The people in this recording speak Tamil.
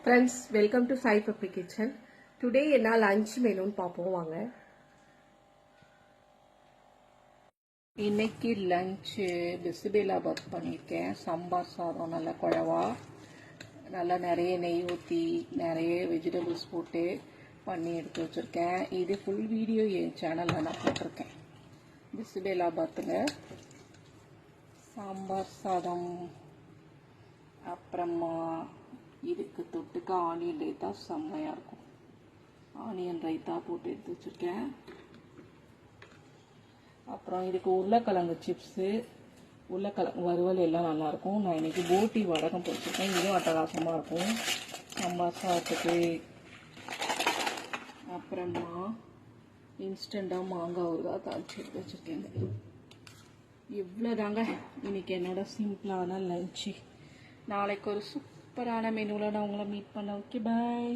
Friends, welcome to Sai Papi Kitchen. Today என்ன lunch menu பாப்போம் வாங்க. இன்னைக்கு லஞ்ச் பிசிபேலாபாத் பண்ணியிருக்கேன். சாம்பார் சாதம் நல்ல குழவா, நல்லா நிறைய நெய் ஊற்றி நிறைய வெஜிடபிள்ஸ் போட்டு பண்ணி எடுத்து வச்சுருக்கேன். இது ஃபுல் வீடியோ என் சேனலில் நான் போட்டிருக்கேன். பிசிபேலாபாத்துங்க சாம்பார் சாதம். அப்புறமா இதுக்கு தொட்டுக்க ஆனியன் ரைத்தா செம்மையாக இருக்கும். ஆனியன் ரைத்தா போட்டு எடுத்து வச்சுருக்கேன். அப்புறம் இதுக்கு உருளைக்கிழங்கு சிப்ஸு, உருளைக்கிழங்கு வறுவல் எல்லாம் நல்லாயிருக்கும். நான் இன்றைக்கி போட்டி வடகம் பொரிச்சிருக்கேன். இதுவும் அட்டகாசமாக இருக்கும் சாம்பார் சாதத்துக்கு. அப்புறமா இன்ஸ்டண்ட்டாக மாங்காய் ஊறுகாய் தாளிச்சு எடுத்து வச்சுருக்கேங்க. இவ்வளோதாங்க இன்றைக்கி என்னோட சிம்பிளான லஞ்சு. நாளைக்கு ஒரு சூப்பரான மெனுவில் நான் உங்களை மீட் பண்ண. ஓகே, பாய்.